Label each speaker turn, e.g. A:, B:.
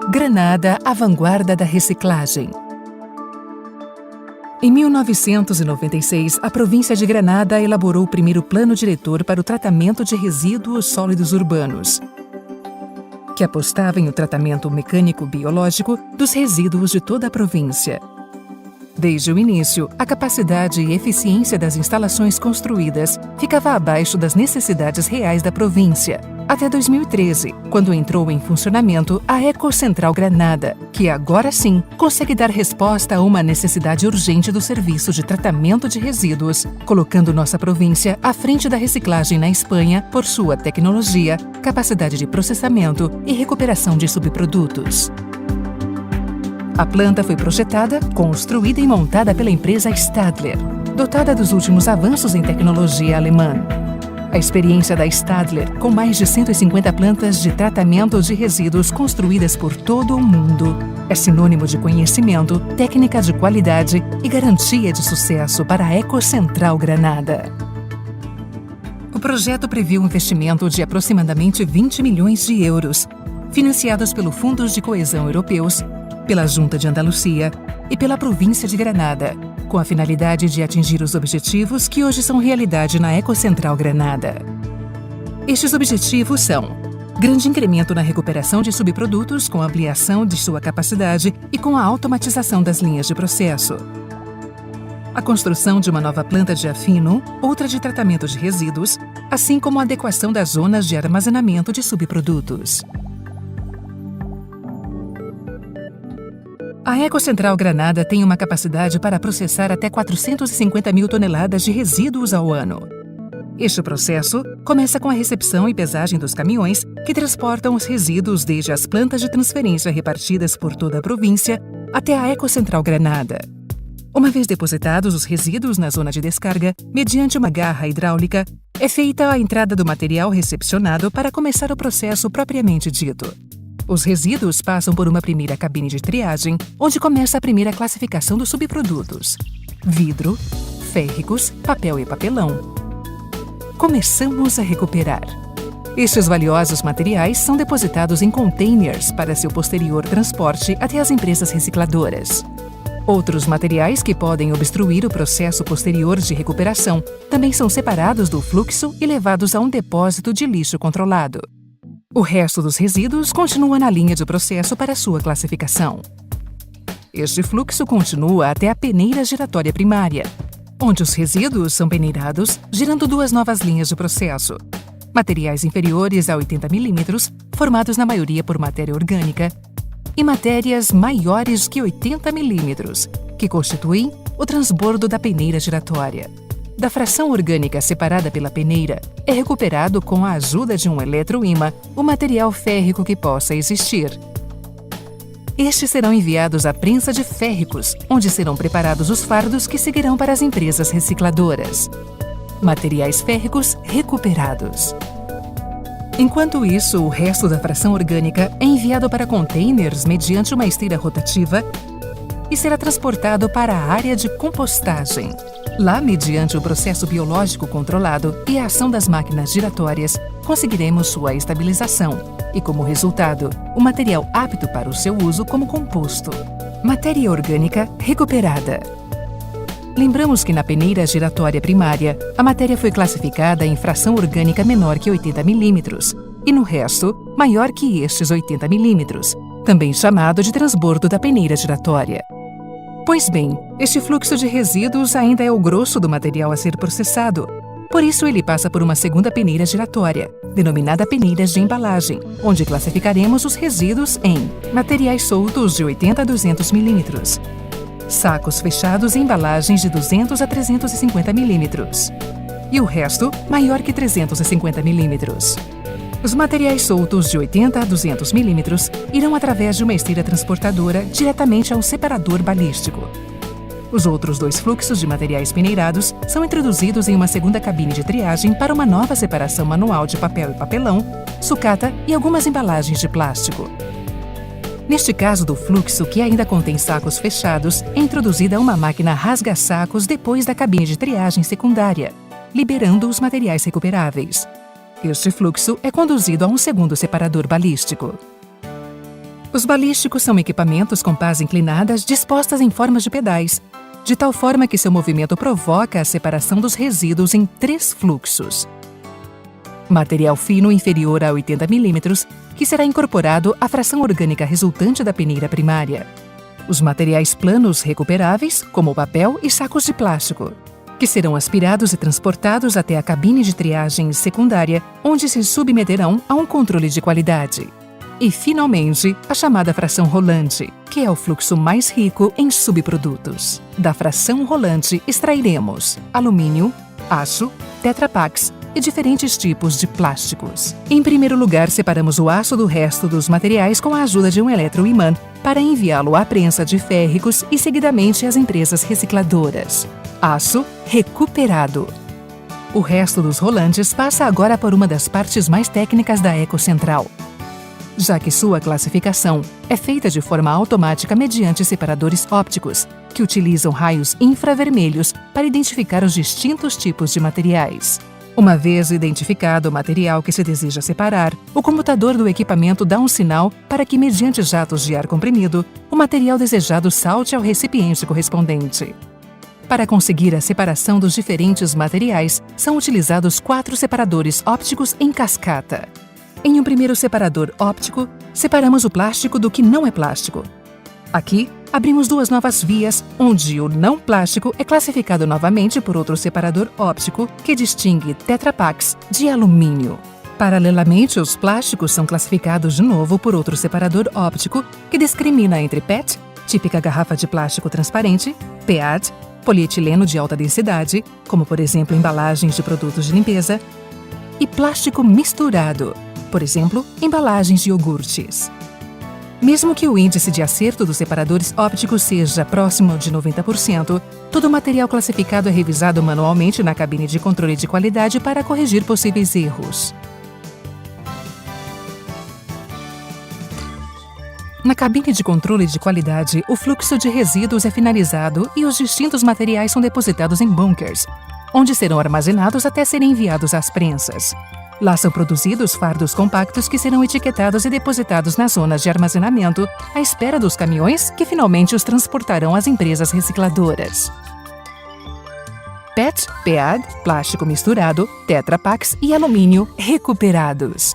A: Granada, a vanguarda da reciclagem. Em 1996, a província de Granada elaborou o primeiro plano diretor para o tratamento de resíduos sólidos urbanos, que apostava em o tratamento mecânico-biológico dos resíduos de toda a província. Desde o início, a capacidade e eficiência das instalações construídas ficava abaixo das necessidades reais da província, até 2013, quando entrou em funcionamento a Ecocentral Granada, que agora sim consegue dar resposta a uma necessidade urgente do serviço de tratamento de resíduos, colocando nossa província à frente da reciclagem na Espanha por sua tecnologia, capacidade de processamento e recuperação de subprodutos. A planta foi projetada, construída e montada pela empresa Stadler, dotada dos últimos avanços em tecnologia alemã. A experiência da Stadler, com mais de 150 plantas de tratamento de resíduos construídas por todo o mundo, é sinônimo de conhecimento, técnica de qualidade e garantia de sucesso para a Ecocentral Granada. O projeto previu um investimento de aproximadamente 20 milhões de euros, financiados pelos Fundos de Coesão Europeus, pela Junta de Andalucia e pela província de Granada, com a finalidade de atingir os objetivos que hoje são realidade na Ecocentral Granada. Estes objetivos são: grande incremento na recuperação de subprodutos com ampliação de sua capacidade e com a automatização das linhas de processo. A construção de uma nova planta de afino, outra de tratamento de resíduos, assim como a adequação das zonas de armazenamento de subprodutos. A Ecocentral Granada tem uma capacidade para processar até 450 mil toneladas de resíduos ao ano. Este processo começa com a recepção e pesagem dos caminhões que transportam os resíduos desde as plantas de transferência repartidas por toda a província até a Ecocentral Granada. Uma vez depositados os resíduos na zona de descarga, mediante uma garra hidráulica, é feita a entrada do material recepcionado para começar o processo propriamente dito. Os resíduos passam por uma primeira cabine de triagem, onde começa a primeira classificação dos subprodutos: vidro, férricos, papel e papelão. Começamos a recuperar. Estes valiosos materiais são depositados em containers para seu posterior transporte até as empresas recicladoras. Outros materiais que podem obstruir o processo posterior de recuperação também são separados do fluxo e levados a um depósito de lixo controlado. O resto dos resíduos continua na linha de processo para sua classificação. Este fluxo continua até a peneira giratória primária, onde os resíduos são peneirados, gerando duas novas linhas de processo: materiais inferiores a 80 milímetros, formados na maioria por matéria orgânica, e matérias maiores que 80 milímetros, que constituem o transbordo da peneira giratória. Da fração orgânica separada pela peneira, é recuperado com a ajuda de um eletroímã o material férrico que possa existir. Estes serão enviados à prensa de férricos, onde serão preparados os fardos que seguirão para as empresas recicladoras. Materiais férricos recuperados. Enquanto isso, o resto da fração orgânica é enviado para containers mediante uma esteira rotativa e será transportado para a área de compostagem. Lá, mediante o processo biológico controlado e a ação das máquinas giratórias, conseguiremos sua estabilização e, como resultado, o material apto para o seu uso como composto. Matéria orgânica recuperada. Lembramos que na peneira giratória primária, a matéria foi classificada em fração orgânica menor que 80 milímetros e, no resto, maior que estes 80 milímetros, também chamado de transbordo da peneira giratória. Pois bem, este fluxo de resíduos ainda é o grosso do material a ser processado. Por isso, ele passa por uma segunda peneira giratória, denominada peneiras de embalagem, onde classificaremos os resíduos em materiais soltos de 80 a 200 milímetros, sacos fechados e embalagens de 200 a 350 milímetros, e o resto maior que 350 milímetros. Os materiais soltos de 80 a 200 milímetros irão através de uma esteira transportadora diretamente a um separador balístico. Os outros dois fluxos de materiais peneirados são introduzidos em uma segunda cabine de triagem para uma nova separação manual de papel e papelão, sucata e algumas embalagens de plástico. Neste caso do fluxo, que ainda contém sacos fechados, é introduzida uma máquina rasga-sacos depois da cabine de triagem secundária, liberando os materiais recuperáveis. Este fluxo é conduzido a um segundo separador balístico. Os balísticos são equipamentos com pás inclinadas dispostas em formas de pedais, de tal forma que seu movimento provoca a separação dos resíduos em 3 fluxos. Material fino inferior a 80 mm, que será incorporado à fração orgânica resultante da peneira primária. Os materiais planos recuperáveis, como o papel e sacos de plástico, que serão aspirados e transportados até a cabine de triagem secundária, onde se submeterão a um controle de qualidade. E, finalmente, a chamada fração rolante, que é o fluxo mais rico em subprodutos. Da fração rolante extrairemos alumínio, aço, Tetra Paks e diferentes tipos de plásticos. Em primeiro lugar, separamos o aço do resto dos materiais com a ajuda de um eletroimã para enviá-lo à prensa de férricos e, seguidamente, às empresas recicladoras. Aço recuperado. O resto dos rolantes passa agora por uma das partes mais técnicas da Ecocentral, já que sua classificação é feita de forma automática mediante separadores ópticos, que utilizam raios infravermelhos para identificar os distintos tipos de materiais. Uma vez identificado o material que se deseja separar, o computador do equipamento dá um sinal para que, mediante jatos de ar comprimido, o material desejado salte ao recipiente correspondente. Para conseguir a separação dos diferentes materiais, são utilizados 4 separadores ópticos em cascata. Em um primeiro separador óptico, separamos o plástico do que não é plástico. Aqui, abrimos 2 novas vias, onde o não plástico é classificado novamente por outro separador óptico que distingue Tetra Paks de alumínio. Paralelamente, os plásticos são classificados de novo por outro separador óptico que discrimina entre PET, típica garrafa de plástico transparente, PEAD, polietileno de alta densidade, como por exemplo embalagens de produtos de limpeza, e plástico misturado, por exemplo, embalagens de iogurtes. Mesmo que o índice de acerto dos separadores ópticos seja próximo de 90%, todo o material classificado é revisado manualmente na cabine de controle de qualidade para corrigir possíveis erros. Na cabine de controle de qualidade, o fluxo de resíduos é finalizado e os distintos materiais são depositados em bunkers, onde serão armazenados até serem enviados às prensas. Lá são produzidos fardos compactos que serão etiquetados e depositados nas zonas de armazenamento, à espera dos caminhões que finalmente os transportarão às empresas recicladoras. PET, PEAD, plástico misturado, Tetra Paks e alumínio recuperados.